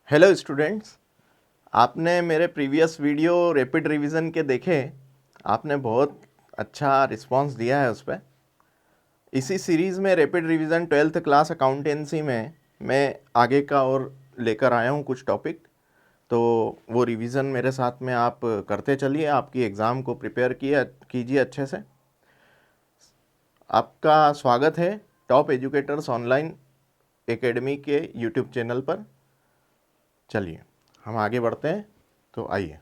Hello students, आपने मेरे previous video rapid revision के देखे। आपने बहुत अच्छा रिस्पांस दिया है उस पर। इसी सीरीज़ में rapid revision 12th class accountancy में मैं आगे का और लेकर आया हूँ कुछ टॉपिक। तो वो रिवीजन मेरे साथ में आप करते चलिए, आपकी एग्ज़ाम को प्रिपेयर कीजिए अच्छे से। आपका स्वागत है टॉप एजुकेटर्स ऑनलाइन एकेडमी के यूट्यूब चैनल पर। चलिए हम आगे बढ़ते हैं। तो आइए,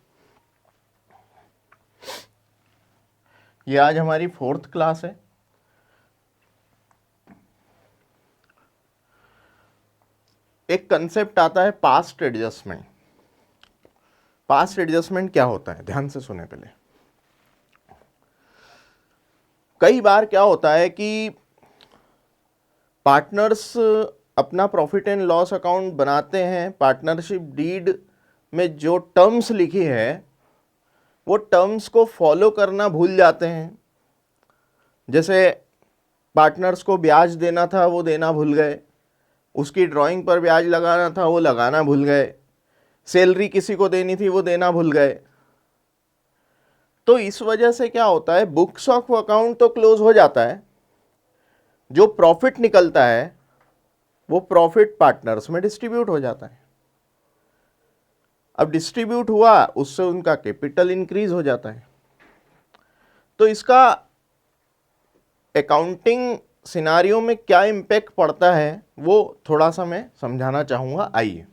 ये आज हमारी 4th क्लास है। एक कंसेप्ट आता है पास्ट एडजस्टमेंट। पास्ट एडजस्टमेंट क्या होता है, ध्यान से सुने पहले। कई बार क्या होता है कि पार्टनर्स अपना प्रॉफिट एंड लॉस अकाउंट बनाते हैं। पार्टनरशिप डीड में जो टर्म्स लिखी है वो टर्म्स को फॉलो करना भूल जाते हैं। जैसे पार्टनर्स को ब्याज देना था वो देना भूल गए, उसकी ड्राइंग पर ब्याज लगाना था वो लगाना भूल गए, सैलरी किसी को देनी थी वो देना भूल गए। तो इस वजह से क्या होता है, बुक्स ऑफ अकाउंट तो क्लोज हो जाता है, जो प्रॉफिट निकलता है वो प्रॉफिट पार्टनर्स में डिस्ट्रीब्यूट हो जाता है। अब डिस्ट्रीब्यूट हुआ, उससे उनका कैपिटल इंक्रीज हो जाता है। तो इसका अकाउंटिंग सिनारियो में क्या इम्पैक्ट पड़ता है वो थोड़ा सा मैं समझाना चाहूंगा। आइए,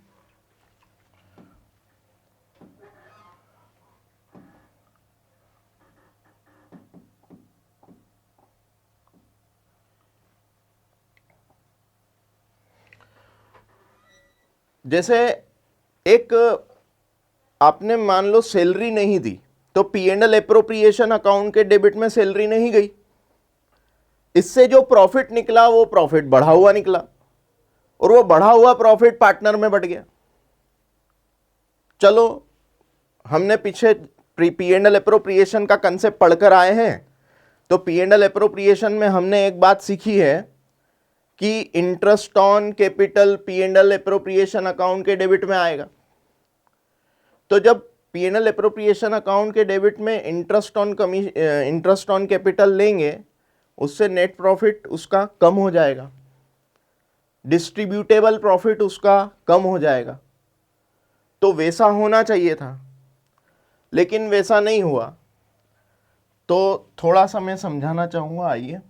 जैसे एक आपने मान लो सैलरी नहीं दी, तो P&L एप्रोप्रिएशन अकाउंट के डेबिट में सैलरी नहीं गई। इससे जो प्रॉफिट निकला वो प्रॉफिट बढ़ा हुआ निकला, और वो बढ़ा हुआ प्रॉफिट पार्टनर में बढ़ गया। चलो, हमने पीछे P&L एप्रोप्रिएशन का कंसेप्ट पढ़कर आए हैं। तो P&L एप्रोप्रिएशन में हमने एक बात सीखी है कि interest on capital P&L appropriation account के डेबिट में आएगा। तो जब P&L एप्रोप्रिएशन अकाउंट के डेबिट में इंटरेस्ट ऑन कैपिटल लेंगे, उससे नेट प्रॉफिट उसका कम हो जाएगा, डिस्ट्रीब्यूटेबल प्रॉफिट उसका कम हो जाएगा। तो वैसा होना चाहिए था, लेकिन वैसा नहीं हुआ। तो थोड़ा सा मैं समझाना चाहूंगा। आइए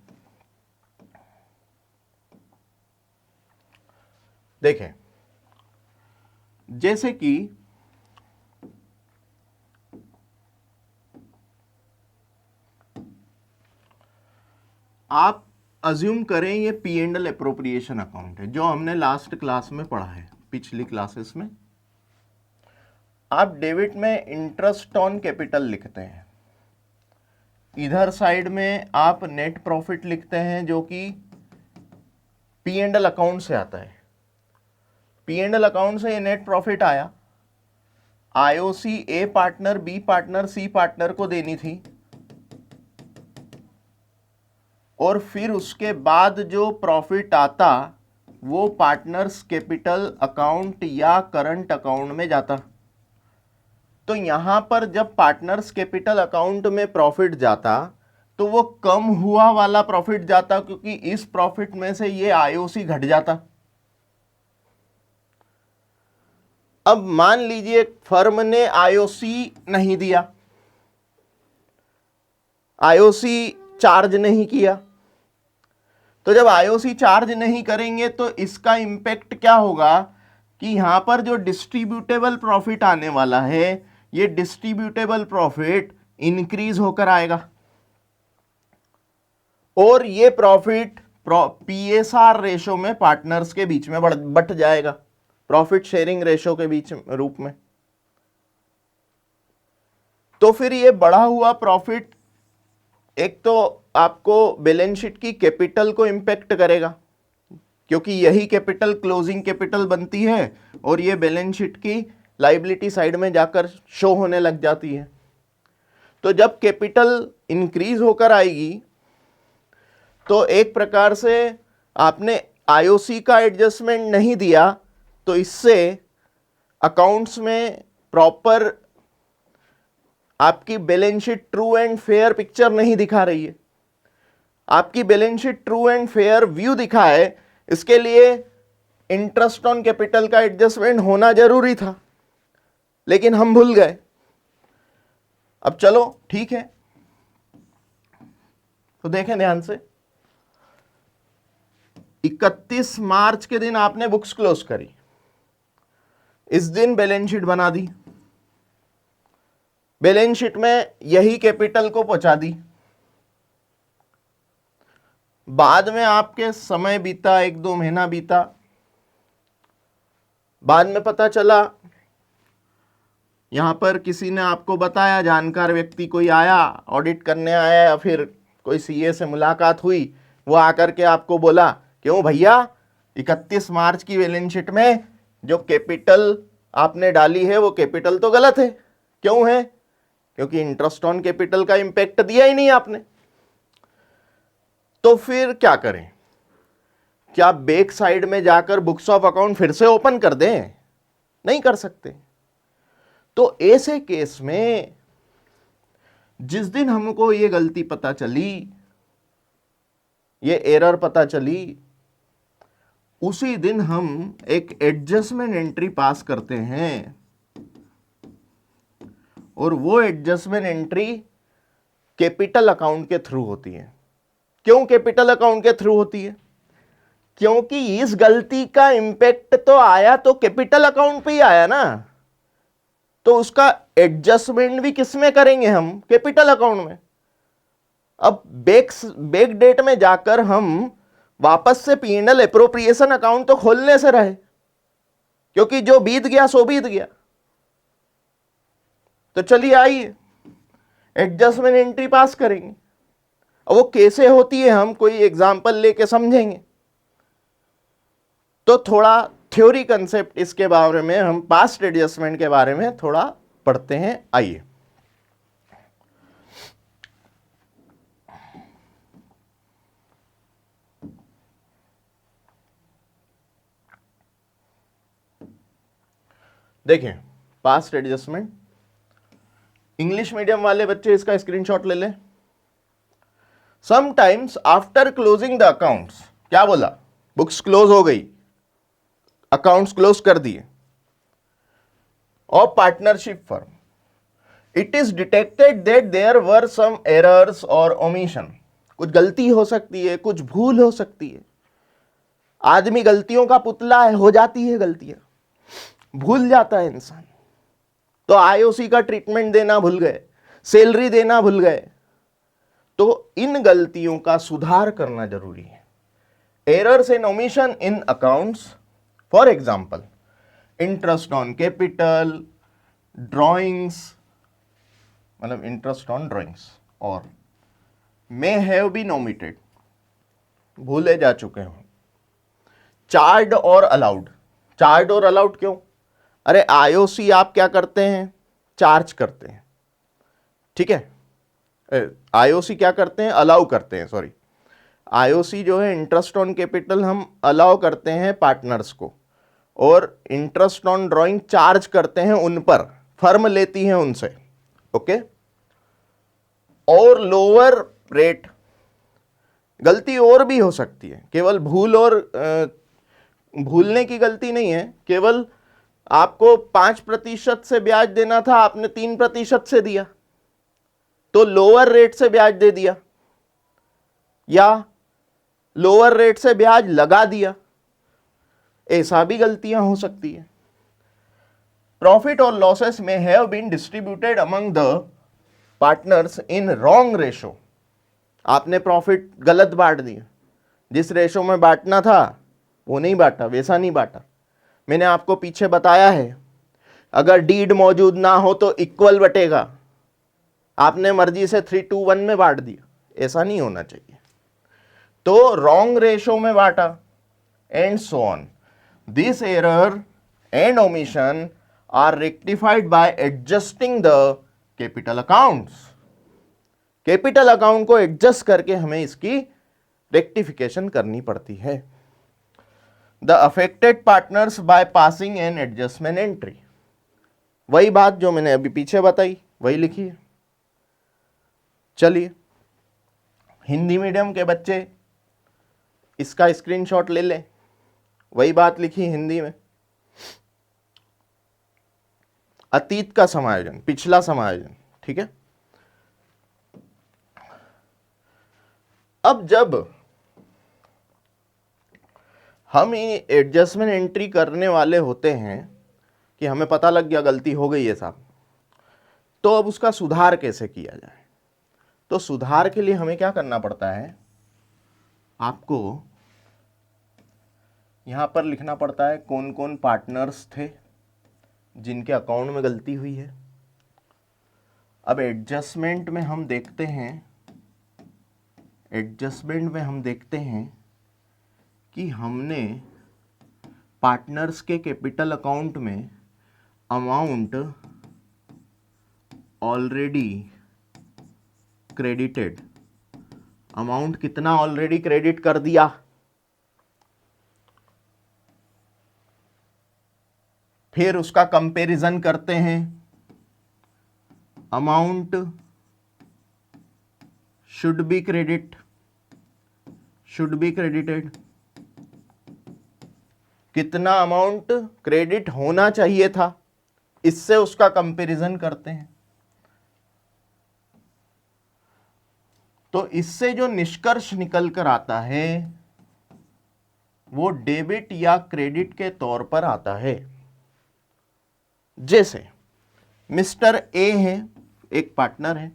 देखें, जैसे कि आप अज्यूम करें ये P&L एप्रोप्रिएशन अकाउंट है, जो हमने लास्ट क्लास में पढ़ा है, पिछली क्लासेस में। आप डेबिट में इंटरेस्ट ऑन कैपिटल लिखते हैं, इधर साइड में आप नेट प्रॉफिट लिखते हैं, जो कि P&L अकाउंट से आता है। P&L अकाउंट से ये नेट प्रॉफिट आया, IOC A partner, B partner, C partner को देनी थी, और फिर उसके बाद जो प्रॉफिट आता वो पार्टनर्स कैपिटल अकाउंट या करंट अकाउंट में जाता। तो यहां पर जब पार्टनर्स कैपिटल अकाउंट में प्रॉफिट जाता तो वो कम हुआ वाला प्रॉफिट जाता, क्योंकि इस प्रॉफिट में से ये IOC घट जाता। अब मान लीजिए फर्म ने IOC नहीं दिया, IOC चार्ज नहीं किया। तो जब IOC चार्ज नहीं करेंगे तो इसका इंपैक्ट क्या होगा कि यहां पर जो डिस्ट्रीब्यूटेबल प्रॉफिट आने वाला है, ये डिस्ट्रीब्यूटेबल प्रॉफिट इंक्रीज होकर आएगा, और ये प्रॉफिट PSR रेशो में पार्टनर्स के बीच में बट जाएगा, प्रॉफिट शेयरिंग रेशो के बीच रूप में। तो फिर ये बढ़ा हुआ प्रॉफिट एक तो आपको बैलेंस शीट की कैपिटल को इंपैक्ट करेगा, क्योंकि यही कैपिटल क्लोजिंग कैपिटल बनती है और ये बैलेंस शीट की लायबिलिटी साइड में जाकर शो होने लग जाती है। तो जब कैपिटल इंक्रीज होकर आएगी तो एक प्रकार से आपने IOC का एडजस्टमेंट नहीं दिया, तो इससे अकाउंट्स में प्रॉपर आपकी balance sheet true and fair picture नहीं दिखा रही है। आपकी balance sheet true and fair view दिखाए, इसके लिए इंटरेस्ट ऑन कैपिटल का एडजस्टमेंट होना जरूरी था, लेकिन हम भूल गए। अब चलो ठीक है, तो देखें ध्यान से, 31 मार्च के दिन आपने बुक्स क्लोज करी, इस दिन बैलेंस शीट बना दी, बैलेंस शीट में यही कैपिटल को पहुंचा दी। बाद में आपके समय बीता, 1-2 महीना बीता, बाद में पता चला, यहां पर किसी ने आपको बताया, जानकार व्यक्ति कोई आया, ऑडिट करने आया, या फिर कोई सीए से मुलाकात हुई, वो आकर के आपको बोला, क्यों भैया 31 मार्च की बैलेंस शीट में जो कैपिटल आपने डाली है वो कैपिटल तो गलत है। क्यों है? क्योंकि इंटरेस्ट ऑन कैपिटल का इंपैक्ट दिया ही नहीं आपने। तो फिर क्या करें? क्या बैक साइड में जाकर बुक्स ऑफ अकाउंट फिर से ओपन कर दें? नहीं कर सकते। तो ऐसे केस में जिस दिन हमको ये गलती पता चली, ये एरर पता चली, उसी दिन हम एक एडजस्टमेंट एंट्री पास करते हैं, और वो एडजस्टमेंट एंट्री कैपिटल अकाउंट के थ्रू होती है। क्यों कैपिटल अकाउंट के थ्रू होती है? क्योंकि इस गलती का इंपैक्ट तो आया तो कैपिटल अकाउंट पे ही आया ना, तो उसका एडजस्टमेंट भी किस में करेंगे हम? कैपिटल अकाउंट में। अब बैक डेट में जाकर हम वापस से P&L एप्रोप्रिएशन अकाउंट तो खोलने से रहे, क्योंकि जो बीत गया सो बीत गया। तो चलिए आइए एडजस्टमेंट एंट्री पास करेंगे। अब वो कैसे होती है हम कोई एग्जांपल लेके समझेंगे। तो थोड़ा थ्योरी कंसेप्ट इसके बारे में, हम पास्ट एडजस्टमेंट के बारे में थोड़ा पढ़ते हैं। आइए, देखें पास्ट एडजस्टमेंट। इंग्लिश मीडियम वाले बच्चे इसका स्क्रीनशॉट ले लें। Sometimes after closing the accounts, क्या बोला? बुक्स क्लोज हो गई, अकाउंट्स क्लोज कर दिए, और partnership firm, it is detected that there were some errors और ओमिशन। कुछ गलती हो सकती है, कुछ भूल हो सकती है। आदमी गलतियों का पुतला है, हो जाती है गलतियां, भूल जाता है इंसान। तो आईओसी का ट्रीटमेंट देना भूल गए, सैलरी देना भूल गए, तो इन गलतियों का सुधार करना जरूरी है। Errors and omission in accounts, for example interest on capital, drawings, मतलब इंटरेस्ट ऑन ड्रॉइंग्स, और मे हैव बीन ओमिटेड, भूले जा चुके हों। चार्ड और अलाउड, चार्ड और अलाउड क्यों? अरे आईओसी आप क्या करते हैं? चार्ज करते हैं, ठीक है। आईओसी क्या करते हैं? अलाउ करते हैं, सॉरी। आईओसी जो है इंटरेस्ट ऑन कैपिटल हम अलाउ करते हैं पार्टनर्स को, और इंटरेस्ट ऑन ड्राइंग चार्ज करते हैं उन पर, फर्म लेती है उनसे, ओके। और लोअर रेट, गलती और भी हो सकती है, केवल भूल और भूलने की गलती नहीं है। केवल आपको 5% से ब्याज देना था, आपने 3% से दिया, तो लोअर रेट से ब्याज दे दिया, या लोअर रेट से ब्याज लगा दिया, ऐसा भी गलतियां हो सकती है। प्रॉफिट और लॉसेस में have been distributed among the partners in wrong ratio, आपने प्रॉफिट गलत बांट दिया, जिस रेशो में बांटना था वो नहीं बांटा, वैसा नहीं बांटा। मैंने आपको पीछे बताया है, अगर डीड मौजूद ना हो तो इक्वल बटेगा, आपने मर्जी से 3:1 में बांट दिया, ऐसा नहीं होना चाहिए। तो रॉन्ग रेशो में बांटा, and so on. This error and omission are rectified by adjusting the capital accounts. Capital account को एडजस्ट करके हमें इसकी रेक्टिफिकेशन करनी पड़ती है। The affected partners by passing an adjustment entry, वही बात जो मैंने अभी पीछे बताई वही लिखी है। चलिए, हिंदी मीडियम के बच्चे इसका स्क्रीनशॉट ले लें, वही बात लिखी हिंदी में। अतीत का समायोजन, पिछला समायोजन, ठीक है। अब जब हम एडजस्टमेंट एंट्री करने वाले होते हैं कि हमें पता लग गया गलती हो गई है साहब, तो अब उसका सुधार कैसे किया जाए। तो सुधार के लिए हमें क्या करना पड़ता है, आपको यहां पर लिखना पड़ता है कौन कौन पार्टनर्स थे जिनके अकाउंट में गलती हुई है। अब एडजस्टमेंट में हम देखते हैं कि हमने पार्टनर्स के कैपिटल अकाउंट में अमाउंट ऑलरेडी क्रेडिटेड, अमाउंट कितना ऑलरेडी क्रेडिट कर दिया, फिर उसका कंपैरिजन करते हैं, अमाउंट शुड बी क्रेडिटेड, कितना अमाउंट क्रेडिट होना चाहिए था, इससे उसका कंपैरिजन करते हैं। तो इससे जो निष्कर्ष निकल कर आता है वो डेबिट या क्रेडिट के तौर पर आता है। जैसे मिस्टर ए है, एक पार्टनर है,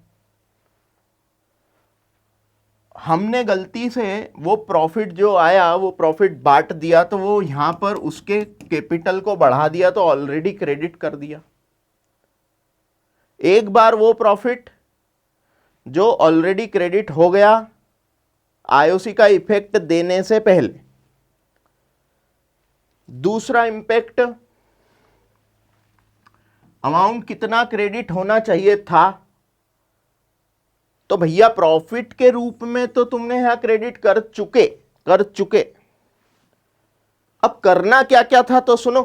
हमने गलती से वो प्रॉफिट जो आया वो प्रॉफिट बांट दिया, तो वो यहां पर उसके कैपिटल को बढ़ा दिया, तो ऑलरेडी क्रेडिट कर दिया। एक बार वो प्रॉफिट जो ऑलरेडी क्रेडिट हो गया आईओसी का इफेक्ट देने से पहले। दूसरा इंपैक्ट, अमाउंट कितना क्रेडिट होना चाहिए था, तो भैया प्रॉफिट के रूप में तो तुमने यहां क्रेडिट कर चुके। अब करना क्या क्या था तो सुनो।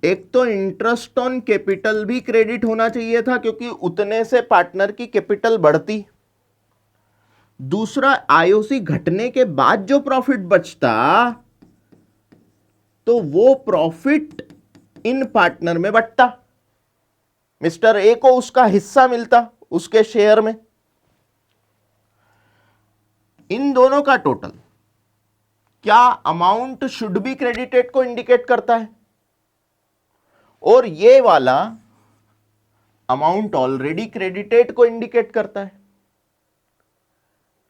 एक तो इंटरेस्ट ऑन कैपिटल भी क्रेडिट होना चाहिए था, क्योंकि उतने से पार्टनर की कैपिटल बढ़ती। दूसरा, आईओसी घटने के बाद जो प्रॉफिट बचता तो वो प्रॉफिट इन पार्टनर में बंटता, मिस्टर ए को उसका हिस्सा मिलता उसके शेयर में। इन दोनों का टोटल क्या अमाउंट शुड बी क्रेडिटेड को इंडिकेट करता है, और ये वाला अमाउंट ऑलरेडी क्रेडिटेड को इंडिकेट करता है।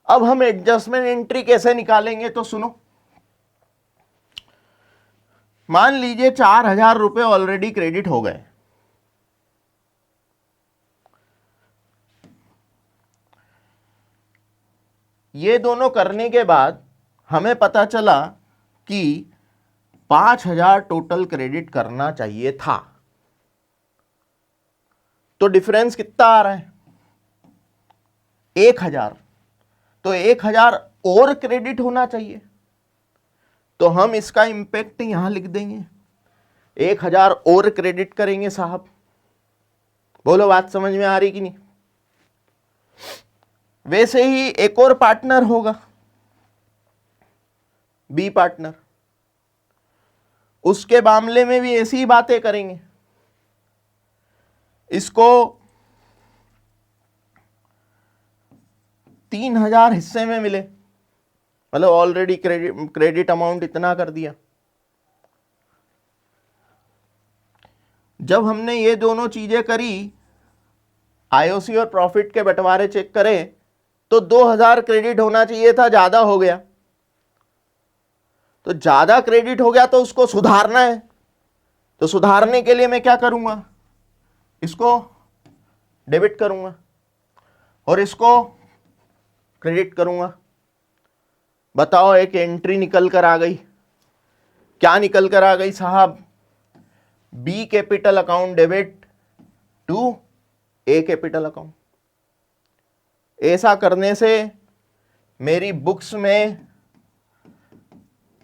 अब हम एडजस्टमेंट एंट्री कैसे निकालेंगे तो सुनो। मान लीजिए 4,000 रुपए ऑलरेडी क्रेडिट हो गए। ये दोनों करने के बाद हमें पता चला कि 5,000 टोटल क्रेडिट करना चाहिए था। तो डिफरेंस कितना आ रहा है, 1,000। तो 1,000 और क्रेडिट होना चाहिए, तो हम इसका इंपैक्ट यहां लिख देंगे, 1,000 और क्रेडिट करेंगे साहब। बोलो बात समझ में आ रही कि नहीं। वैसे ही एक और पार्टनर होगा, बी पार्टनर, उसके मामले में भी ऐसी ही बातें करेंगे। इसको 3,000 हिस्से में मिले, मतलब ऑलरेडी क्रेडिट अमाउंट इतना कर दिया। जब हमने ये दोनों चीजें करी, आईओसी और प्रॉफिट के बंटवारे चेक करें, तो 2,000 क्रेडिट होना चाहिए था, ज्यादा हो गया। तो ज्यादा क्रेडिट हो गया तो उसको सुधारना है। तो सुधारने के लिए मैं क्या करूंगा, इसको डेबिट करूंगा और इसको क्रेडिट करूंगा। बताओ, एक एंट्री निकल कर आ गई। क्या निकल कर आ गई साहब, B capital account debit to A capital account. ऐसा करने से मेरी बुक्स में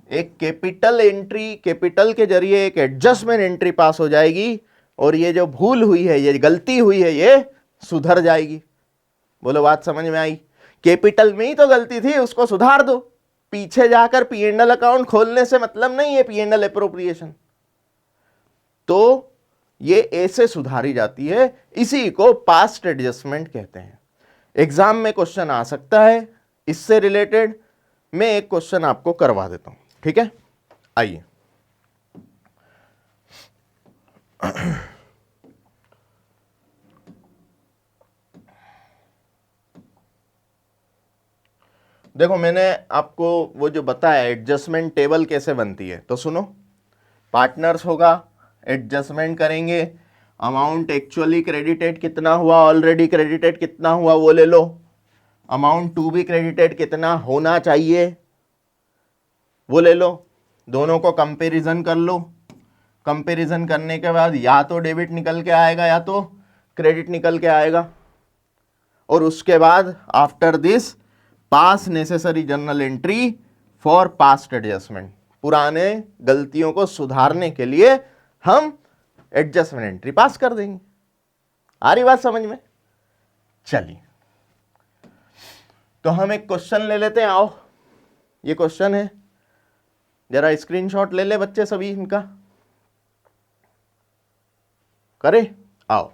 एक कैपिटल एंट्री, कैपिटल के जरिए एक एडजस्टमेंट एंट्री पास हो जाएगी और ये जो भूल हुई है, ये गलती हुई है, ये सुधर जाएगी। बोलो बात समझ में आई? कैपिटल में ही तो गलती थी, उसको सुधार दो। पीछे जाकर पीएनएल अकाउंट खोलने से मतलब नहीं है पीएनएल एप्रोप्रिएशन, तो ये ऐसे सुधारी जाती है, इसी को पास्ट एडजस्टमेंट कहते हैं। एग्जाम में क्वेश्चन आ सकता है इससे रिलेटेड, मैं एक क्वेश्चन आपको करवा देता हूं, ठीक है? आइए, देखो मैंने आपको वो जो बताया एडजस्टमेंट टेबल कैसे बनती है, तो सुनो। पार्टनर्स होगा, एडजस्टमेंट करेंगे, अमाउंट एक्चुअली क्रेडिटेड कितना हुआ, ऑलरेडी क्रेडिटेड कितना हुआ वो ले लो, अमाउंट टू बी क्रेडिटेड कितना होना चाहिए वो ले लो, दोनों को कंपैरिजन कर लो। कंपैरिजन करने के बाद या तो डेबिट निकल के आएगा या तो क्रेडिट निकल के आएगा, और उसके बाद after this pass necessary journal entry for past adjustment, पुराने गलतियों को सुधारने के लिए हम एडजस्टमेंट एंट्री पास कर देंगे। आ रही बात समझ में? चलिए, तो हम एक क्वेश्चन ले लेते हैं। आओ, ये क्वेश्चन है, जरा स्क्रीनशॉट ले ले बच्चे सभी इनका, करे। आओ,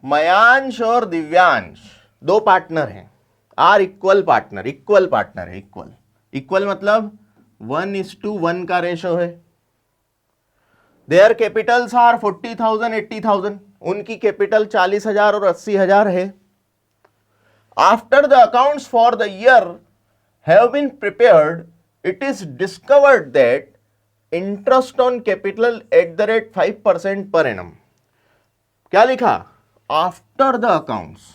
मयांश और दिव्यांश दो पार्टनर हैं, are equal partner, equal partner है, इक्वल, इक्वल मतलब 1:1 का रेशो है। देयर कैपिटल्स आर 40,000 80,000, उनकी कैपिटल 40,000 और 80,000 है। After the accounts for the year have been prepared, it is discovered that interest on capital at the rate 5% per annum. क्या लिखा? After the accounts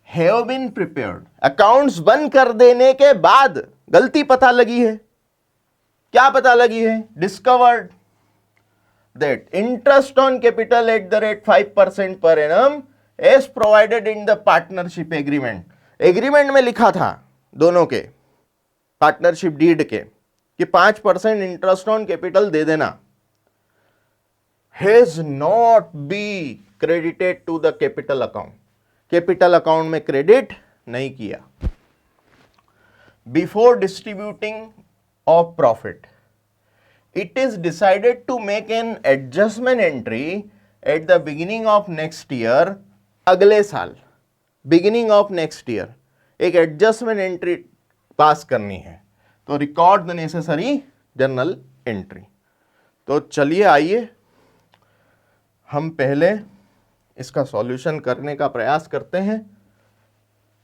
have been prepared, accounts बंद कर देने के बाद गलती पता लगी है। क्या पता लगी है? Discovered that interest on capital at the rate 5% per annum as provided in the partnership agreement. Agreement में लिखा था दोनों के, पार्टनरशिप डीड के, कि 5% इंटरेस्ट ऑन कैपिटल दे देना, has not be credited to the capital account, capital account में क्रेडिट नहीं किया। Before distributing of profit, it is decided to make an adjustment entry at the beginning of next year, अगले साल beginning of next year एक adjustment entry pass करनी है, तो record the necessary journal entry. तो चलिए आइए हम पहले इसका सॉल्यूशन करने का प्रयास करते हैं।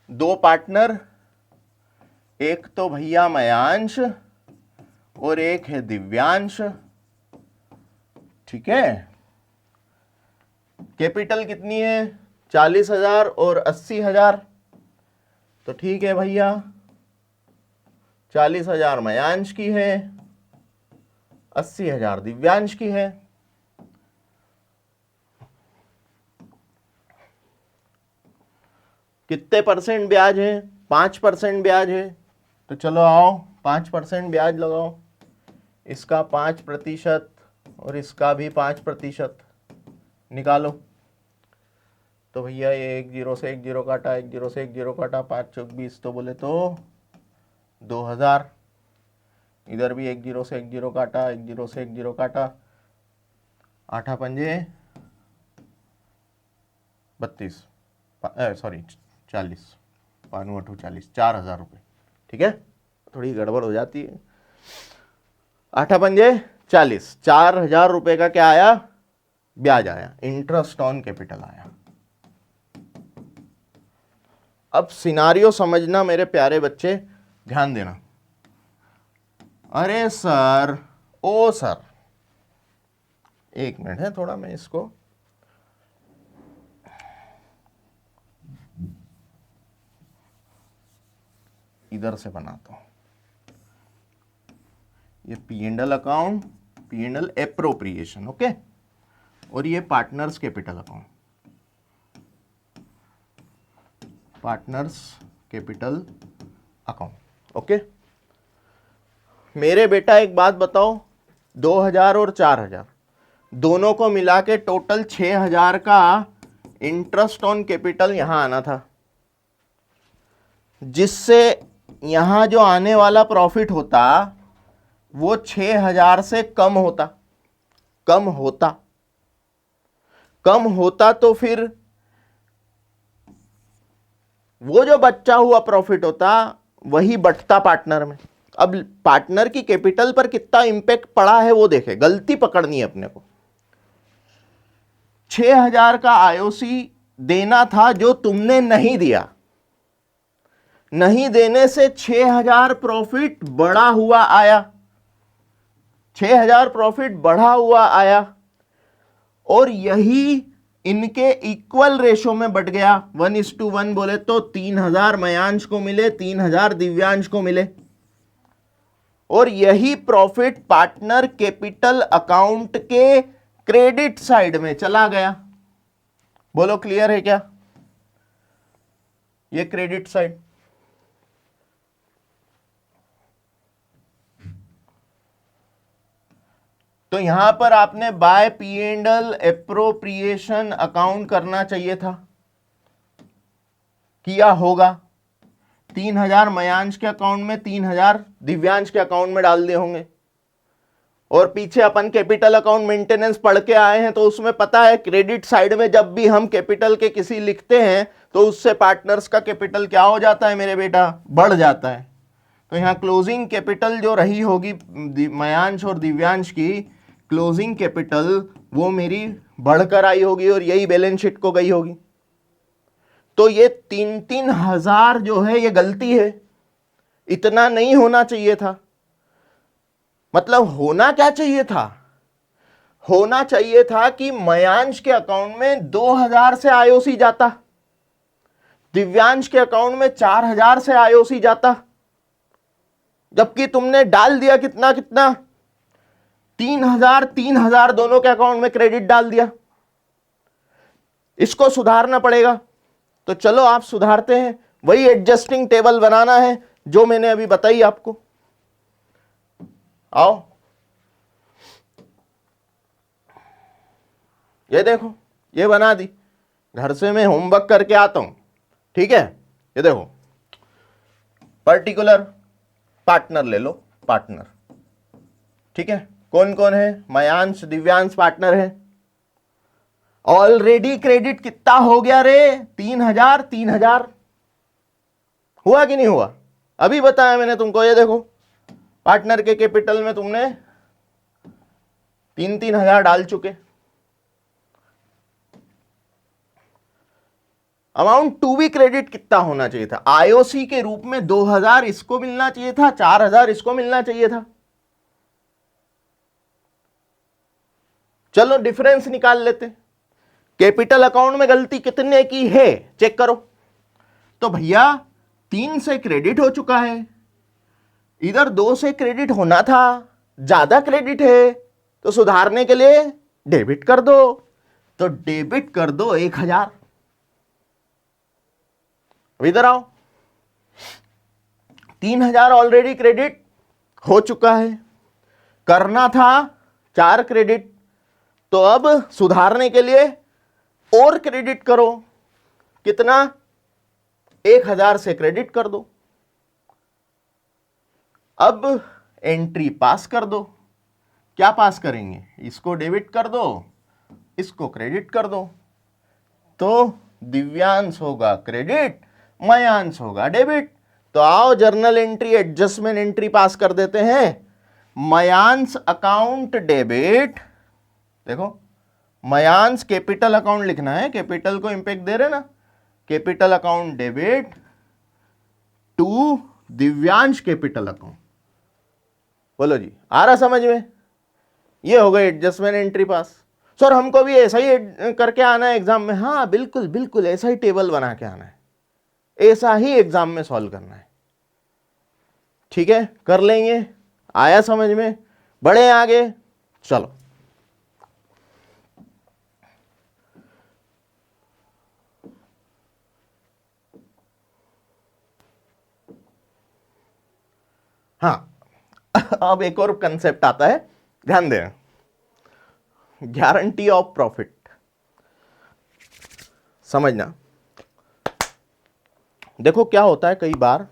दो पार्टनर, एक तो भैया मयांश और एक है दिव्यांश, ठीक है। कैपिटल कितनी है? 40,000 और 80,000, तो ठीक है भैया, 40,000 मयांश की है, 80,000 दिव्यांश की है। कितने परसेंट ब्याज है? 5% ब्याज है। तो चलो आओ 5% ब्याज लगाओ, इसका 5% और इसका भी 5% निकालो। तो भैया ये 1 0 से 1 0 काटा, 1 0 से 1 0 काटा, 5 चौक 20, तो बोले तो 2,000। इधर भी 1 0 से 1 0 काटा, 1 0 से 1 0 काटा, 8 पंजे 32, सॉरी 40, 5 40, 4,000 रुपये, ठीक है। थोड़ी गड़बड़ हो जाती है। 8 पंजे 40, 4,000 रुपये का क्या आया? ब्याज आया, इंटरेस्ट ऑन कैपिटल आया। अब सिनारियो समझना मेरे प्यारे बच्चे, ध्यान देना। अरे सर, ओ सर, एक मिनट है, थोड़ा मैं इसको इधर से बनाता हूं। ये P&L account, P&L appropriation, okay, और ये partners capital account, partners capital account, okay. मेरे बेटा एक बात बताओ, 2000 और 4000 दोनों को मिला के टोटल 6000 का इंटरेस्ट ऑन कैपिटल यहां आना था, जिससे यहां जो आने वाला प्रॉफिट होता वो 6000 से कम होता, कम होता, कम होता। तो फिर वो जो बचा हुआ प्रॉफिट होता वही बंटता पार्टनर में। अब पार्टनर की कैपिटल पर कितना इंपैक्ट पड़ा है वो देखे, गलती पकड़नी है अपने को। 6000 का आईओसी देना था जो तुमने नहीं दिया, नहीं देने से 6000 प्रॉफिट बढ़ा हुआ आया, 6000 प्रॉफिट बढ़ा हुआ आया, और यही इनके इक्वल रेशो में बढ़ गया, 1:1 बोले तो 3000 मयांश को मिले, 3000 दिव्यांश को मिले, और यही प्रॉफिट पार्टनर कैपिटल अकाउंट के क्रेडिट साइड में चला गया। बोलो क्लियर है क्या? ये क्रेडिट साइड। तो यहां पर आपने बाय P&L एप्रोप्रिएशन अकाउंट करना चाहिए था, किया होगा। 3000 मयांश के अकाउंट में, 3000 दिव्यांश के अकाउंट में डाल दिए होंगे। और पीछे अपन कैपिटल अकाउंट मेंटेनेंस पढ़ के आए हैं, तो उसमें पता है क्रेडिट साइड में जब भी हम कैपिटल के किसी लिखते हैं तो उससे पार्टनर्स का कैपिटल क्या हो जाता है मेरे बेटा? बढ़ जाता है। तो यहां क्लोजिंग कैपिटल जो रही होगी मयांश और दिव्यांश की, क्लोजिंग कैपिटल वो मेरी बढ़कर आई होगी और यही बैलेंस शीट को गई होगी। तो ये 3-3 हजार जो है ये गलती है, इतना नहीं होना चाहिए था। मतलब होना क्या चाहिए था? होना चाहिए था कि मयांश के अकाउंट में 2000 से आईओसी जाता, दिव्यांश के अकाउंट में 4000 से आईओसी जाता, जबकि तुमने डाल दिया कितना कितना, 3000 दोनों के अकाउंट में क्रेडिट डाल दिया। इसको सुधारना पड़ेगा। तो चलो आप सुधारते हैं, वही एडजस्टिंग टेबल बनाना है जो मैंने अभी बताई आपको। आओ, ये देखो, ये बना दी, घर से मैं होमवर्क करके आता हूं, ठीक है। ये देखो, पर्टिकुलर पार्टनर ले लो, पार्टनर, ठीक है। कौन कौन है? मयांश दिव्यांश पार्टनर है। ऑलरेडी क्रेडिट कितना हो गया रे? 3000, 3000 हुआ कि नहीं हुआ? अभी बताया मैंने तुमको। ये देखो, पार्टनर के कैपिटल में तुमने 3-3 हजार डाल चुके। अमाउंट टू बी क्रेडिट कितना होना चाहिए था? आईओसी के रूप में 2000 इसको मिलना चाहिए था, 4000 इसको मिलना चाहिए था। चलो डिफरेंस निकाल लेते। कैपिटल अकाउंट में गलती कितने की है चेक करो। तो भैया 3 से क्रेडिट हो चुका है, इधर 2 से क्रेडिट होना था, ज्यादा क्रेडिट है, तो सुधारने के लिए डेबिट कर दो। तो डेबिट कर दो 1000। इधर आओ, 3000 ऑलरेडी क्रेडिट हो चुका है, करना था 4 क्रेडिट, तो अब सुधारने के लिए और क्रेडिट करो। कितना? 1000 से क्रेडिट कर दो। अब एंट्री पास कर दो। क्या पास करेंगे? इसको डेबिट कर दो, इसको क्रेडिट कर दो। तो दिव्यांश होगा क्रेडिट, मयांश होगा डेबिट। तो आओ जर्नल एंट्री एडजस्टमेंट एंट्री पास कर देते हैं। मयांश अकाउंट डेबिट, देखो मयांश कैपिटल अकाउंट लिखना है, कैपिटल को इंपैक्ट दे रहे ना, capital account debit to Divyansh capital account. बोलो जी, आ रहा समझ में? ये हो गई एडजस्टमेंट एंट्री पास। सर हमको भी ऐसा ही करके आना है एग्जाम में। हाँ बिल्कुल बिल्कुल, ऐसा ही टेबल बना के आना है, ऐसा ही एग्जाम में सॉल्व करना है, ठीक है। कर लेंगे, आया समझ में? बढ़े आगे, चलो। हाँ, अब एक और कंसेप्ट आता है, ध्यान दें, गारंटी ऑफ प्रॉफिट। समझना, देखो क्या होता है, कई बार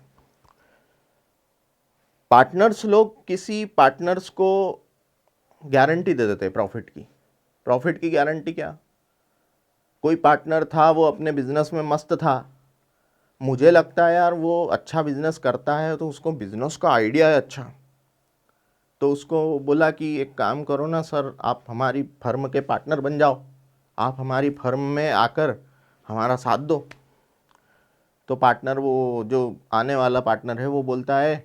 पार्टनर्स लोग किसी पार्टनर्स को गारंटी दे देते हैं प्रॉफिट की। प्रॉफिट की गारंटी क्या, कोई पार्टनर था वो अपने बिजनेस में मस्त था, मुझे लगता है यार वो अच्छा बिजनेस करता है, तो उसको बिजनेस का आइडिया है अच्छा, तो उसको बोला कि एक काम करो ना सर, आप हमारी फर्म के पार्टनर बन जाओ, आप हमारी फर्म में आकर हमारा साथ दो। तो पार्टनर, वो जो आने वाला पार्टनर है, वो बोलता है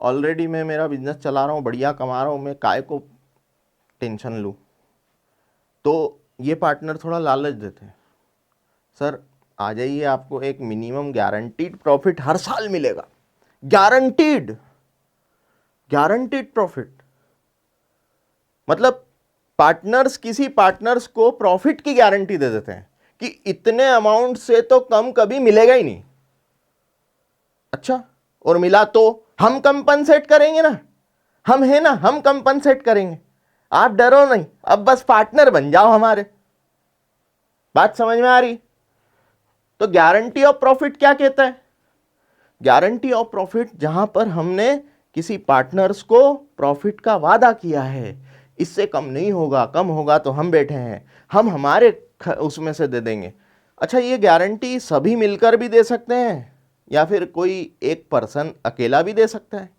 ऑलरेडी मैं मेरा बिजनेस चला रहा हूँ, बढ़िया कमा रहा हूँ, मैं काय को टेंशन लूँ। तो ये पार्टनर थोड़ा लालच देते हैं, सर आ जाइए, आपको एक मिनिमम गारंटीड प्रॉफिट हर साल मिलेगा, गारंटीड, गारंटीड प्रॉफिट। मतलब पार्टनर्स किसी पार्टनर्स को प्रॉफिट की गारंटी दे देते हैं कि इतने अमाउंट से तो कम कभी मिलेगा ही नहीं। अच्छा, और मिला तो हम कंपनसेट करेंगे ना, हम है ना, हम कंपनसेट करेंगे, आप डरो नहीं, अब बस पार्टनर बन जाओ हमारे। बात समझ में आ रही? तो गारंटी ऑफ प्रॉफिट क्या कहता है? गारंटी ऑफ प्रॉफिट जहां पर हमने किसी पार्टनर्स को प्रॉफिट का वादा किया है, इससे कम नहीं होगा, कम होगा तो हम बैठे हैं, हम हमारे उसमें से दे देंगे। अच्छा, ये गारंटी सभी मिलकर भी दे सकते हैं या फिर कोई एक पर्सन अकेला भी दे सकता है।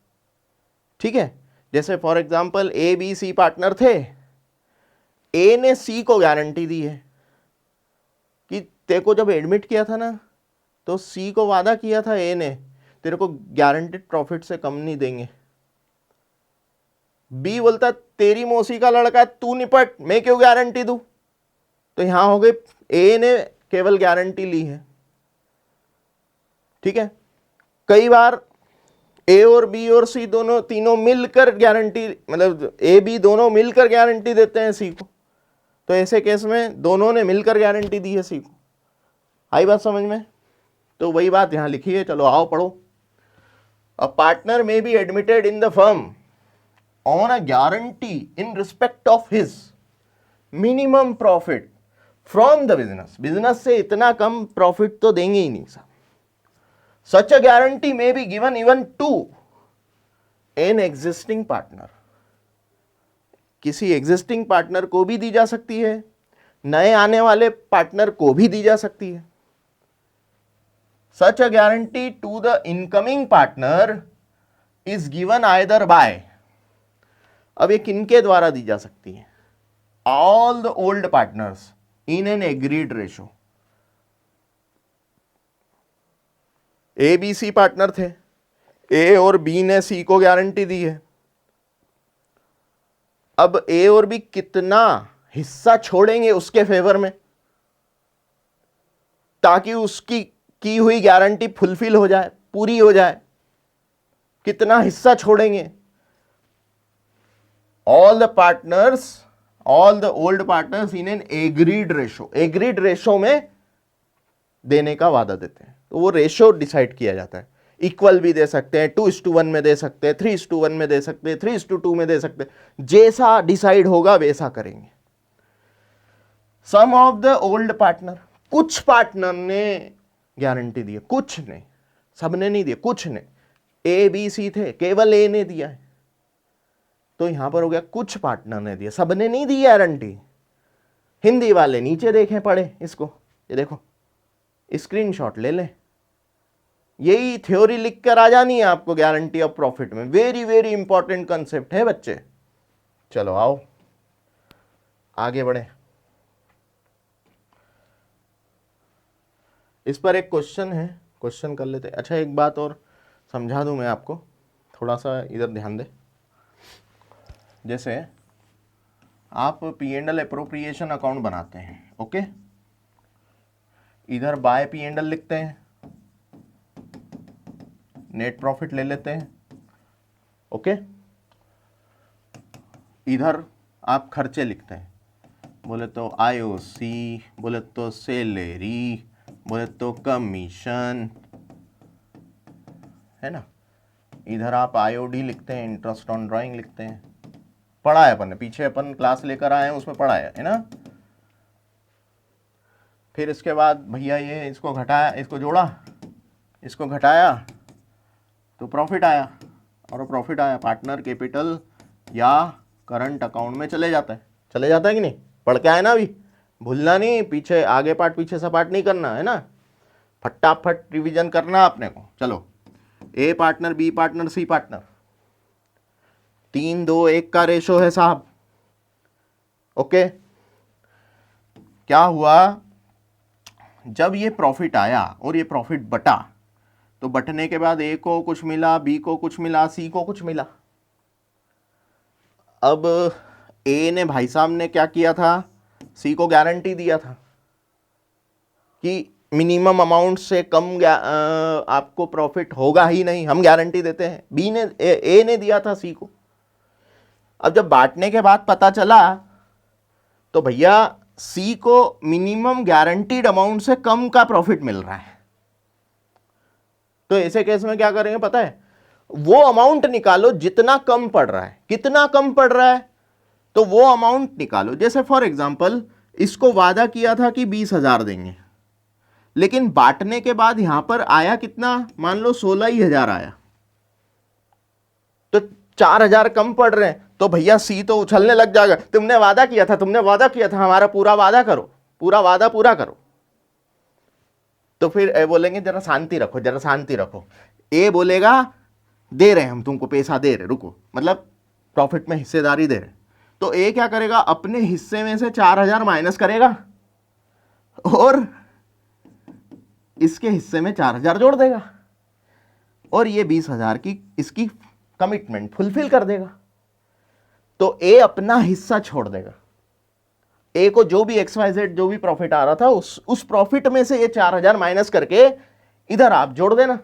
ठीक है, जैसे for example A B C partner थे, ए ने सी को गारंटी दी है कि तेरे को जब एडमिट किया था ना, तो सी को वादा किया था ए ने, तेरे को गारंटेड प्रॉफिट से कम नहीं देंगे। बी बोलता तेरी मौसी का लड़का, तू निपट, मैं क्यों गारंटी दूं। तो यहां हो गए, ए ने केवल गारंटी ली है। ठीक है, कई बार ए और बी और सी दोनों तीनों मिलकर गारंटी, मतलब ए बी दोनों मिलकर गारंटी देते हैं सी को, तो ऐसे केस में दोनों ने मिलकर गारंटी दी है सी को। आई बात समझ में? तो वही बात यहां लिखी है, चलो आओ पढ़ो। A partner may be admitted in the firm on a guarantee in respect of his minimum profit from the business. Business से इतना कम प्रॉफिट तो देंगे ही नहीं साहब। Such a guarantee may be given even to an existing partner. किसी existing partner को भी दी जा सकती है, नए आने वाले पार्टनर को भी दी जा सकती है। Such a guarantee to the incoming partner is given either by, अब ये किनके द्वारा दी जा सकती है? All the old partners in an agreed ratio. A B C partner थे, ए और बी ने सी को गारंटी दी है। अब ए और बी कितना हिस्सा छोड़ेंगे उसके फेवर में, ताकि उसकी की हुई गारंटी फुलफिल हो जाए, पूरी हो जाए। कितना हिस्सा छोड़ेंगे? All the partners, all the old partners in an agreed ratio. Agreed ratio में देने का वादा देते हैं, तो वो रेशो डिसाइड किया जाता है। इक्वल भी दे सकते हैं, 2:1 में दे सकते हैं, 3:1 में दे सकते हैं, 3:2 में दे सकते हैं, जैसा डिसाइड होगा वैसा करेंगे। सम ऑफ द ओल्ड पार्टनर, कुछ पार्टनर ने गारंटी दी है, कुछ ने, सबने नहीं दिया, कुछ ने। ए बी सी थे, केवल ए ने दिया है, तो यहां पर हो गया कुछ पार्टनर ने दिया, सबने नहीं दी गारंटी। हिंदी वाले नीचे देखें, पढ़े इसको, ये देखो, स्क्रीनशॉट ले लें, यही थ्योरी लिख कर आ जानी है आपको गारंटी ऑफ प्रॉफिट में। वेरी वेरी इंपॉर्टेंट कंसेप्ट है बच्चे। चलो आओ आगे बढ़े। इस पर एक क्वेश्चन है, क्वेश्चन कर लेते। अच्छा, एक बात और समझा दूं मैं आपको, थोड़ा सा इधर ध्यान दे। जैसे आप P&L अप्रोप्रिएशन अकाउंट बनाते हैं, ओके, इधर बाय P&L लिखते हैं, नेट प्रॉफिट ले लेते हैं, ओके, इधर आप खर्चे लिखते हैं, बोले तो IOC, बोले तो सैलरी, बोले तो कमीशन, है ना। इधर आप IOD लिखते हैं, इंटरेस्ट ऑन ड्राइंग लिखते हैं, पढ़ा है अपन ने, पीछे अपन क्लास लेकर आए हैं उसमें पढ़ा है ना। फिर इसके बाद भैया ये इसको घटाया, इसको जोड़ा, इसको घटाया तो प्रॉफिट आया, और प्रॉफिट आया पार्टनर कैपिटल या करंट अकाउंट में चले जाता है, चले जाता है कि नहीं, पढ़ के आए ना अभी, भूलना नहीं, पीछे आगे पार्ट पीछे से पार्ट नहीं करना है ना, फटाफट रिवीजन करना आपने को। चलो, A partner, B partner, C partner, 3-2-1 का रेशो है साहब। ओके, क्या हुआ, जब ये प्रॉफिट आया और ये प्रॉफिट बटा, तो बटने के बाद ए को कुछ मिला, बी को कुछ मिला, सी को कुछ मिला। अब ए ने, भाई साहब ने क्या किया था, सी को गारंटी दिया था कि मिनिमम अमाउंट से कम आपको प्रॉफिट होगा ही नहीं, हम गारंटी देते हैं। बी ने, ए ने दिया था सी को। अब जब बांटने के बाद पता चला तो भैया सी को मिनिमम गारंटीड अमाउंट से कम का प्रॉफिट मिल रहा है, तो ऐसे केस में क्या करेंगे पता है, वो अमाउंट निकालो जितना कम पड़ रहा है। कितना कम पड़ रहा है, तो वो अमाउंट निकालो। जैसे फॉर एग्जांपल इसको वादा किया था कि 20,000 देंगे, लेकिन बांटने के बाद यहां पर आया कितना, मान लो 16,000 आया, तो 4,000 कम पड़ रहे हैं, तो भैया सी तो उछलने लग जाएगा, तुमने वादा किया था, तुमने वादा किया था, हमारा पूरा वादा करो, पूरा वादा पूरा करो। तो फिर ए बोलेंगे जरा शांति रखो, जरा शांति रखो। ए बोलेगा दे रहे हम तुमको पैसा, दे रहे, रुको, मतलब प्रॉफिट में हिस्सेदारी दे रहे। तो ए क्या करेगा, अपने हिस्से में से 4,000 माइनस करेगा और इसके हिस्से में 4,000 जोड़ देगा, और ये 20,000 की इसकी कमिटमेंट फुलफिल कर देगा। तो ए अपना हिस्सा छोड़ देगा, ए को जो भी XYZ जो भी प्रॉफिट आ रहा था उस प्रॉफिट में से ये 4,000 माइनस करके इधर आप जोड़ देना।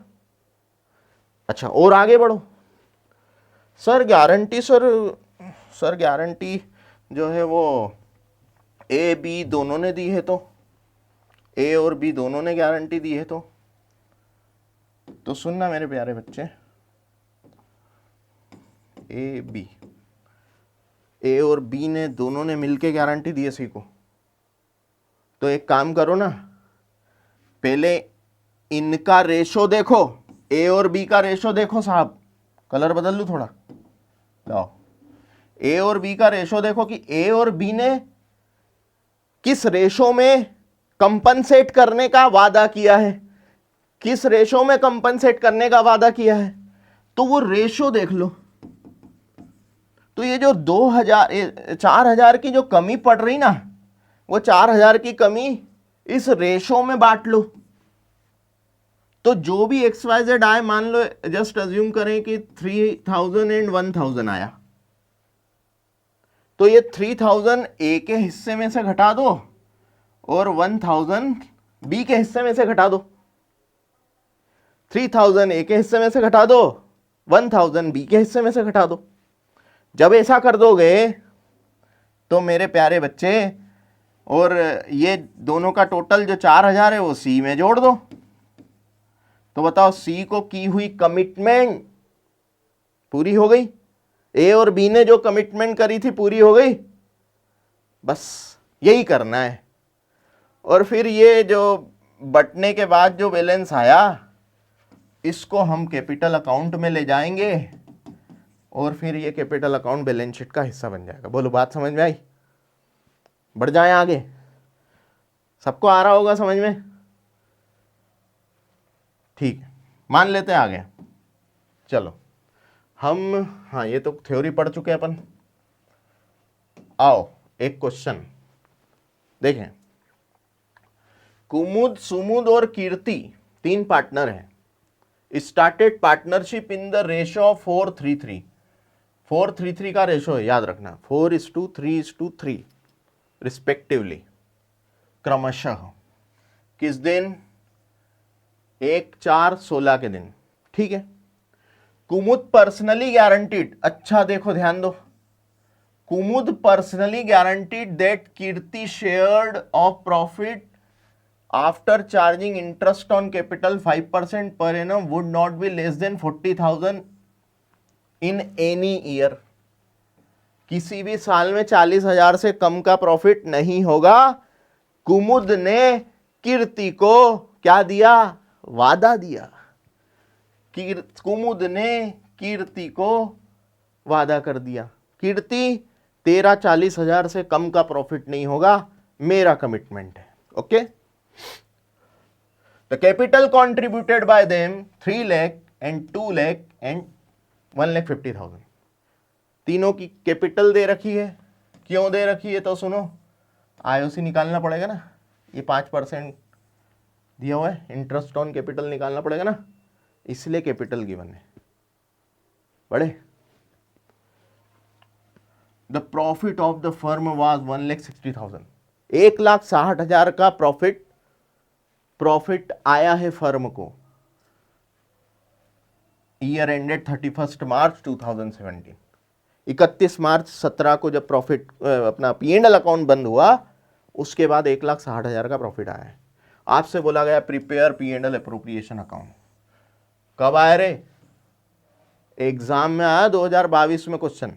अच्छा, और आगे बढ़ो, सर गारंटी, सर गारंटी जो है वो ए बी दोनों ने दी है, तो ए और बी दोनों ने गारंटी दी है, तो सुनना मेरे प्यारे बच्चे, ए और बी ने दोनों ने मिलके गारंटी दी है सी को। तो एक काम करो ना, पहले इनका रेशो देखो, ए और बी का रेशो देखो साहब, कलर बदल लूं थोड़ा, लाओ, ए और बी का रेशो देखो कि ए और बी ने किस रेशो में कंपनसेट करने का वादा किया है, किस रेशो में कंपनसेट करने का वादा किया है, तो वो रेशो देख लो। तो ये जो 4,000 की जो कमी पड़ रही ना, वो 4,000 की कमी इस रेशो में बांट लो। तो जो भी XYZ आए, मान लो जस्ट अज्यूम करें कि 3,000 एंड 1,000 आया, तो ये 3,000 ए के हिस्से में से घटा दो और 1,000 बी के हिस्से में से घटा दो। 3,000 ए के हिस्से में से घटा दो, 1,000 बी के हिस्से में से घटा दो। जब ऐसा कर दोगे तो मेरे प्यारे बच्चे, और ये दोनों का टोटल जो 4,000 है वो सी में जोड़ दो, तो बताओ सी को की हुई कमिटमेंट पूरी हो गई, ए और बी ने जो कमिटमेंट करी थी पूरी हो गई। बस यही करना है। और फिर ये जो बटने के बाद जो बैलेंस आया, इसको हम कैपिटल अकाउंट में ले जाएंगे और फिर ये कैपिटल अकाउंट बैलेंस शीट का हिस्सा बन जाएगा। बोलो बात समझ में आई? बढ़ जाए आगे, सबको आ रहा होगा समझ में? ठीक है, मान लेते हैं आ गया। चलो हम, हाँ ये तो थ्योरी पढ़ चुके हैं अपन। आओ एक क्वेश्चन देखें। कुमुद, सुमुद और कीर्ति 3 पार्टनर हैं। Started partnership in the ratio of 4:3:3। 4:3:3 का रेशो है, याद रखना, 4:3:3 रिस्पेक्टिवली, क्रमशः। किस दिन? 1/4/16 के दिन। ठीक है। कुमुद पर्सनली गारंटीड, अच्छा देखो ध्यान दो, Kumud personally guaranteed that Kirti shared of profit after charging interest on capital 5% per annum would not be less than 40,000 in any year, किसी भी साल में 40,000 से कम का प्रॉफिट नहीं होगा। कुमुद ने कीर्ति को क्या दिया? वादा दिया। कुमुद ने कीर्ति को वादा कर दिया, कीर्ति तेरा 40,000 से कम का प्रॉफिट नहीं होगा, मेरा कमिटमेंट है। Okay, the capital contributed bye them 3 lakh and 2 lakh and 1,50,000। तीनों की कैपिटल दे रखी है। क्यों दे रखी है? तो सुनो, आईओसी निकालना पड़ेगा ना, ये 5% दिया हुआ है, इंटरेस्ट ऑन कैपिटल निकालना पड़ेगा ना, इसलिए कैपिटल गिवन है। बड़े the profit of the firm was 1,60,000, 1,60,000 का प्रॉफिट आया है फर्म को। ईयर एंडेड 31 मार्च 2017, 31 मार्च 17 को जब प्रॉफिट अपना P&L अकाउंट बंद हुआ, उसके बाद 1,60,000 का प्रॉफिट आया है। आपसे बोला गया प्रिपेयर P&L अप्रोप्रिएशन अकाउंट। कब आया रे? एग्जाम में आया 2022 में क्वेश्चन।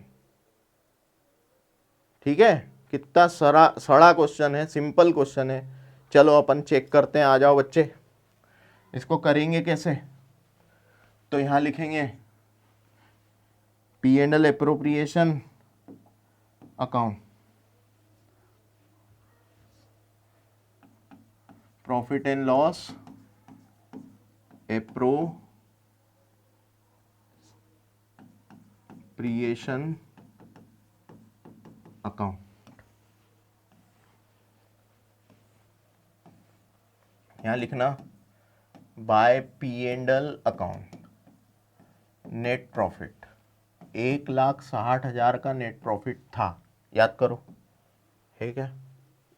ठीक है, कितना सड़ा क्वेश्चन है, सिंपल क्वेश्चन है। चलो अपन चेक करते हैं, आ जाओ बच्चे। इसको करेंगे कैसे? तो यहां लिखेंगे P&L appropriation account, profit and loss appropriation account. यहां लिखना bye P&L account, net profit 1,60,000 का नेट प्रॉफिट था। याद करो, है क्या?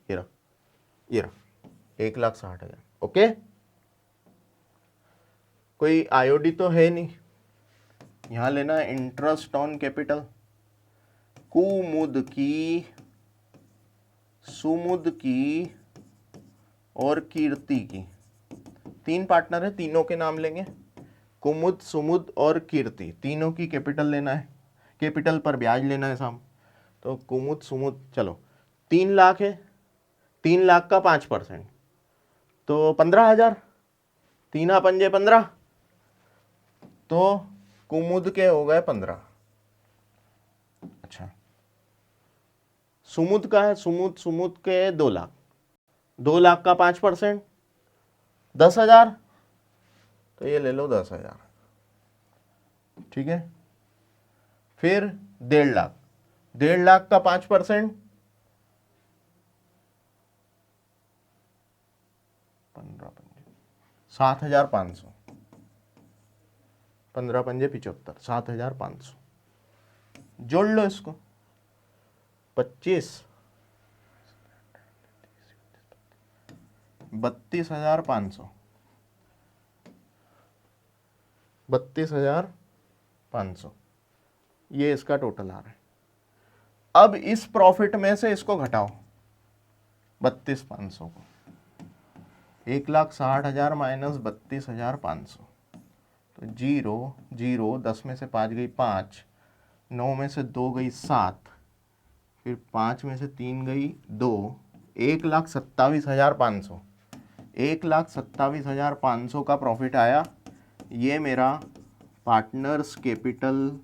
ये रहा 1,60,000। ओके, कोई आईओडी तो है नहीं। यहां लेना इंटरेस्ट ऑन कैपिटल। कुमुद की, सुमुद की और कीर्ति की, 3 पार्टनर है, तीनों के नाम लेंगे। कुमुद, सुमुद और कीर्ति, तीनों की कैपिटल लेना है, कैपिटल पर ब्याज लेना है साहब। तो कुमुद सुमुद, चलो 3 लाख है, 3 लाख का 5% तो 15,000, 3 पंजे 15, तो कुमुद के हो गए 15। अच्छा, सुमुद का है, सुमुद के 2 लाख, 2 लाख का 5% 10,000, तो ये ले लो 10,000। ठीक है, फिर 1.5 लाख, 1.5 लाख का 5% 7,500, 15 पंजे 75, 7,500। जोड़ लो इसको, 25, 32,500, 32,500, ये इसका टोटल आ रहा है। अब इस प्रॉफिट में से इसको घटाओ, 32,500 को, 1,60,000 माइनस 32,500, तो 0 0, 10 में से 5 गई 5, 9 में से 2 गई 7, फिर 5 में से 3 गई 2, 1,27,500, 1,27,500 का प्रॉफिट आया। ये मेरा पार्टनर्स कैपिटल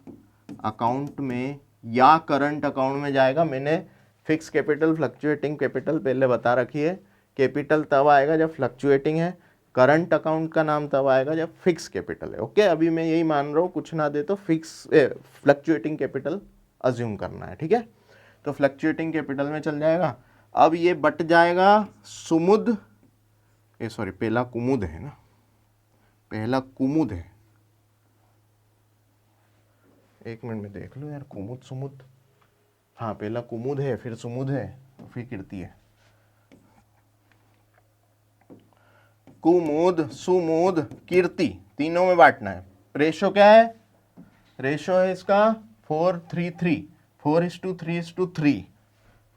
अकाउंट में या करंट अकाउंट में जाएगा। मैंने फिक्स कैपिटल, फ्लक्चुएटिंग कैपिटल पहले बता रखी है। कैपिटल तब आएगा जब फ्लक्चुएटिंग है, करंट अकाउंट का नाम तब आएगा जब फिक्स कैपिटल है। ओके, अभी मैं यही मान रहा हूँ, कुछ ना दे तो फिक्स फ्लक्चुएटिंग कैपिटल अज्यूम करना है। ठीक है, तो फ्लक्चुएटिंग कैपिटल में चल जाएगा। अब ये बट जाएगा सुमुद, सॉरी पहला कुमुद है ना, पहला कुमुद है, एक मिनट में देख लो यार, कुमुद सुमुद, हाँ पहला कुमुद है, फिर सुमुद है, फिर कीर्ति है। कुमुद, सुमुद, कीर्ति, तीनों में बांटना है। रेशो क्या है? रेशो है इसका 4:3:3, 4:3:3।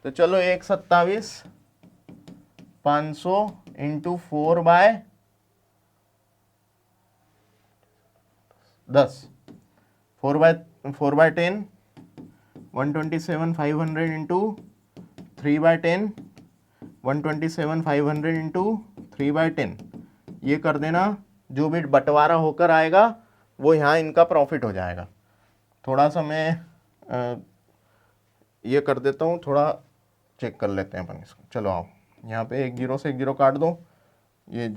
तो चलो 1,27,500 इंटू 4/10, 4/10 4/10 127,500 इंटू 3/10 127,500 इंटू 3/10 ये कर देना। जो भी बंटवारा होकर आएगा वो यहाँ इनका प्रॉफिट हो जाएगा। थोड़ा सा मैं ये कर देता हूँ, थोड़ा चेक कर लेते हैं अपन इसको। चलो आओ, यहाँ पे एक जीरो से एक जीरो काट दो, ये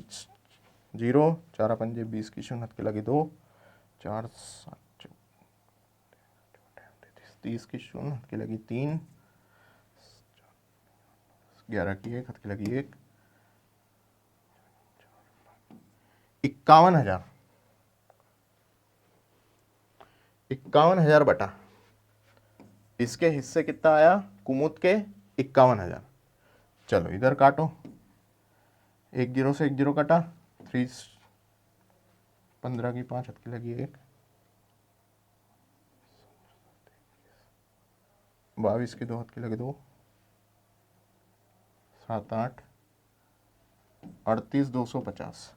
0 4 पंजे 20 की शून्य के लगी 2 4 7 30 की शून्य की लगी 3 11 की 1 की लगी 1 51,000 51,000 बटा इसके हिस्से कितना आया कुमुद के 51,000। चलो इधर काटो, एक जीरो से एक जीरो कटा 3 15 की 5 की लगी 1 22 की 2 की लगी 2 7 8 38,250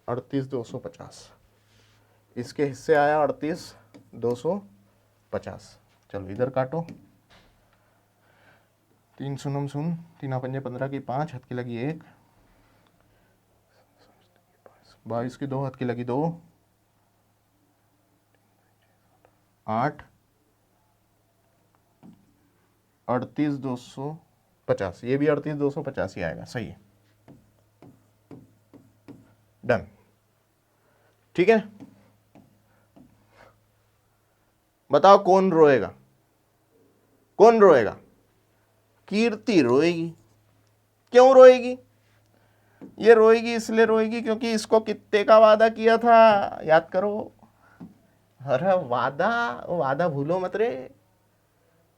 38,250 इसके हिस्से आया 38,250। चलो इधर काटो, 3 शून्य शून्य 3 पंजे 15 की 5 की लगी 1 22 की 2 की लगी 2 8 38,250 ये भी 38,250 ही आएगा। सही है, डन। ठीक है, बताओ कौन रोएगा? कौन रोएगा? कीर्ति रोएगी। क्यों रोएगी? ये रोएगी इसलिए रोएगी क्योंकि इसको कितने का वादा किया था, याद करो। अरे वादा भूलो मत रे,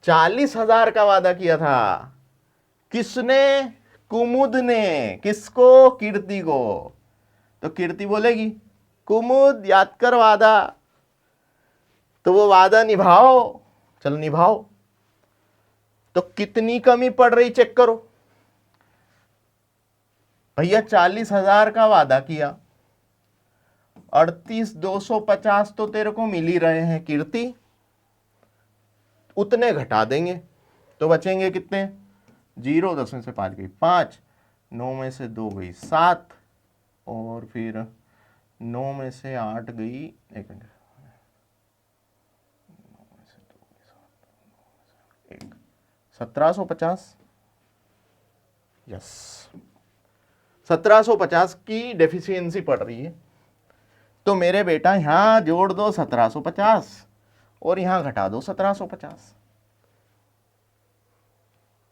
40,000 का वादा किया था। किसने? कुमुद ने। किसको? कीर्ति को। तो कीर्ति बोलेगी कुमुद याद कर वादा, तो वो वादा निभाओ। चलो निभाओ। तो कितनी कमी पड़ रही चेक करो भैया, 40,000 का वादा किया, 38,250 तो तेरे को मिल ही रहे हैं कीर्ति, उतने घटा देंगे तो बचेंगे कितने? 0 10 में से 5 गई 5, 9 में से 2 गई 7 और फिर 9 में से 8 गई 1 मिनट 1750। यस, 1750 की डेफिशिएंसी पड़ रही है। तो मेरे बेटा यहां जोड़ दो 1750 और यहां घटा दो 1750।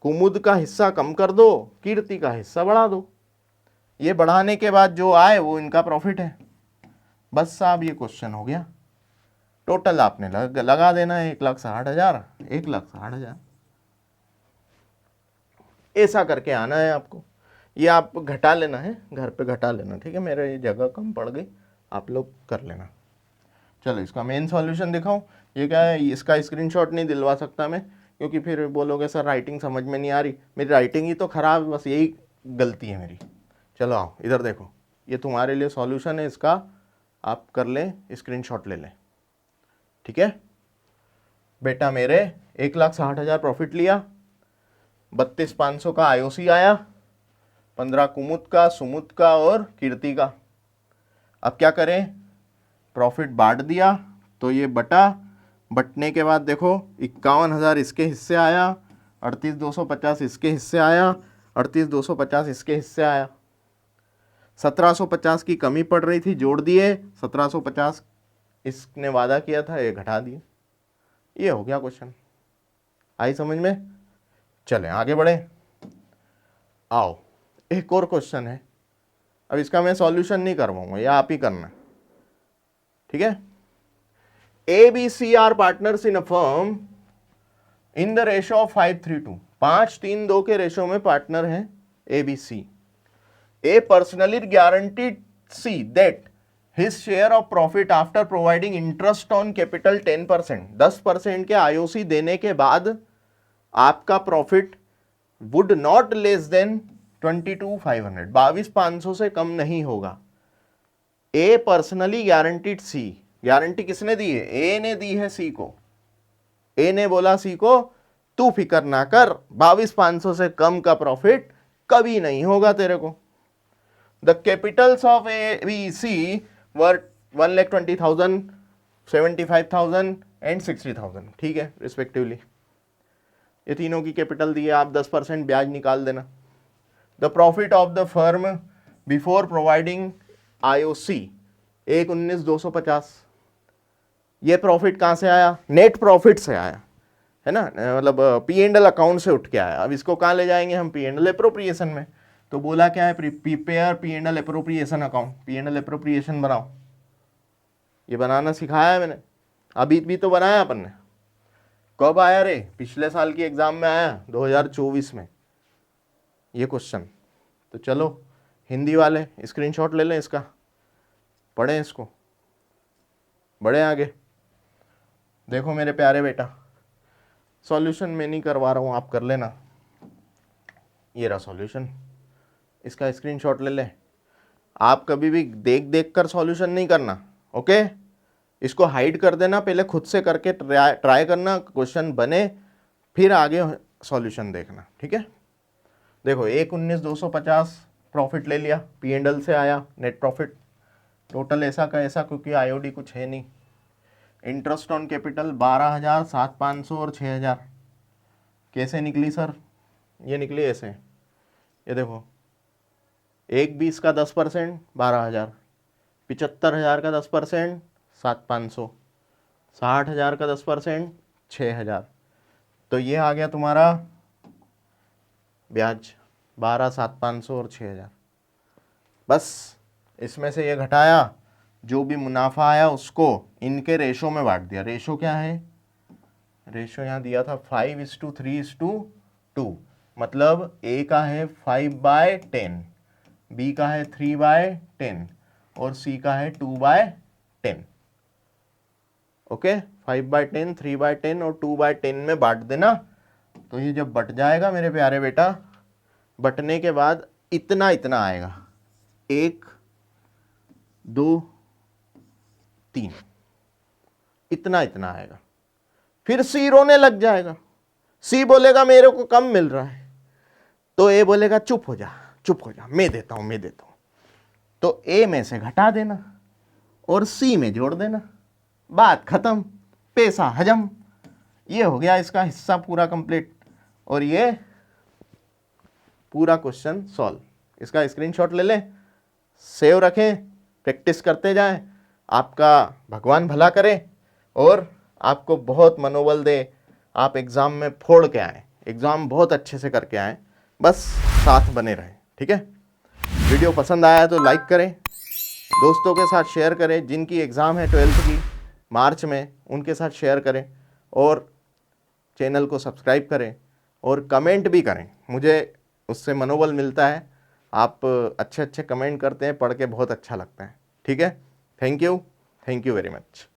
कुमुद का हिस्सा कम कर दो, कीर्ति का हिस्सा बढ़ा दो। ये बढ़ाने के बाद जो आए वो इनका प्रॉफिट है। बस साहब ये क्वेश्चन हो गया। टोटल आपने लगा देना है 1,60,000 1,60,000 ऐसा करके आना है आपको। ये आप घटा लेना है, घर पे घटा लेना, ठीक है। मेरे ये जगह कम पड़ गई, आप लोग कर लेना। चलो इसका मेन सॉल्यूशन दिखाऊं। ये क्या है, इसका स्क्रीनशॉट नहीं दिलवा सकता मैं, क्योंकि फिर बोलोगे सर राइटिंग समझ में नहीं आ रही। मेरी राइटिंग ही तो खराब है, बस यही गलती है मेरी। चलो आओ इधर देखो, ये तुम्हारे लिए सॉल्यूशन है, इसका आप कर लें, स्क्रीनशॉट ले लें, ठीक है। बेटा मेरे 1,60,000 प्रॉफिट लिया, 32,500 का आईओसी आया, 15 कुमुद का, सुमुद का और कीर्ति का। अब क्या करें, प्रॉफिट बांट दिया तो ये बटने के बाद देखो 51,000 इसके हिस्से आया, 38,250 इसके हिस्से आया, 38,250 इसके हिस्से आया। 1750 की कमी पड़ रही थी, जोड़ दिए, 1750 इसने वादा किया था, ये घटा दिए। ये हो गया क्वेश्चन। आई समझ में? चलें आगे बढ़े। आओ एक और क्वेश्चन है, अब इसका मैं सॉल्यूशन नहीं करवाऊंगा, ये आप ही करना, ठीक है। ABC are partners in a firm in the ratio of 5:3:2, 5:3:2 के रेशो में पार्टनर हैं ABC। A personally guaranteed C that his share of profit after providing interest on capital 10%, 10% के IOC देने के बाद आपका profit would not less than 22,500, 22,500 से कम नहीं होगा। A personally guaranteed C guarantee किसने दी है? ए ने दी है सी को। ए ने बोला सी को तू फिक्र ना कर, 22,500 से कम का प्रॉफिट कभी नहीं होगा तेरे को। The capitals of A B C were 1,20,000, 75,000 and 60,000, ठीक है, रिस्पेक्टिवली। ये तीनों की कैपिटल दी है, आप 10% ब्याज निकाल देना। The profit of the firm before providing IOC 1,19,250। ये प्रॉफिट कहाँ से आया? नेट प्रॉफिट से आया, है ना, मतलब P&L अकाउंट से उठ के आया। अब इसको कहाँ ले जाएंगे हम? P&L एप्रोप्रिएशन में। तो बोला क्या है? Prepare P&L appropriation account, P&L appropriation बनाओ। ये बनाना सिखाया है मैंने, अभी भी तो बनाया अपन ने। कब आया रे? पिछले साल की एग्जाम में आया, 2024 में ये क्वेश्चन। तो चलो हिंदी वाले स्क्रीनशॉट ले लें इसका, पढ़ें इसको, बढ़े आगे। देखो मेरे प्यारे बेटा, सॉल्यूशन मैं नहीं करवा रहा हूँ, आप कर लेना। ये रहा सॉल्यूशन, इसका स्क्रीनशॉट ले ले। आप कभी भी देख देख कर सॉल्यूशन नहीं करना, ओके? इसको हाइड कर देना, पहले खुद से करके ट्राई करना, क्वेश्चन बने फिर आगे सॉल्यूशन देखना, ठीक है? देखो 1,19,250 प्रॉफिट ले लिया, P&L से आया नेट प्रॉफिट, टोटल ऐसा का ऐसा, क्योंकि IOD कुछ है नहीं। इंटरेस्ट ऑन कैपिटल 12,000, 7,500 और 6,000। कैसे निकली सर? ये निकली ऐसे, ये देखो 1,20 का 10% 12,000, 75,000 का 10% 7,500, 60,000 का 10% 6,000। तो ये आ गया तुम्हारा ब्याज 12, 7,500 और 6,000। बस इसमें से ये घटाया, जो भी मुनाफा आया उसको इनके रेशो में बांट दिया। रेशो क्या है? रेशो यहाँ दिया था 5:3:2, मतलब ए का है 5/10, बी का है 3/10 और सी का है 2/10। ओके, 5/10, 3/10 और 2/10 में बांट देना। तो ये जब बट जाएगा मेरे प्यारे बेटा, बटने के बाद इतना इतना आएगा, 1, 2, 3, इतना इतना आएगा। फिर सी रोने लग जाएगा, सी बोलेगा मेरे को कम मिल रहा है, तो ए बोलेगा चुप हो जा, चुप हो जा, मैं देता हूं, मैं देता हूं। तो ए में से घटा देना और सी में जोड़ देना, बात खत्म, पैसा हजम। ये हो गया इसका हिस्सा पूरा कंप्लीट, और ये पूरा क्वेश्चन सॉल्व। इसका स्क्रीनशॉट ले लें, सेव रखें, प्रैक्टिस करते जाएं। आपका भगवान भला करे और आपको बहुत मनोबल दे, आप एग्ज़ाम में फोड़ के आएँ, एग्ज़ाम बहुत अच्छे से करके आएँ, बस साथ बने रहें, ठीक है? वीडियो पसंद आया तो लाइक करें, दोस्तों के साथ शेयर करें, जिनकी एग्ज़ाम है 12th की मार्च में उनके साथ शेयर करें, और चैनल को सब्सक्राइब करें और कमेंट भी करें, मुझे उससे मनोबल मिलता है। आप अच्छे अच्छे कमेंट करते हैं, पढ़ के बहुत अच्छा लगता है, ठीक है? Thank you very much.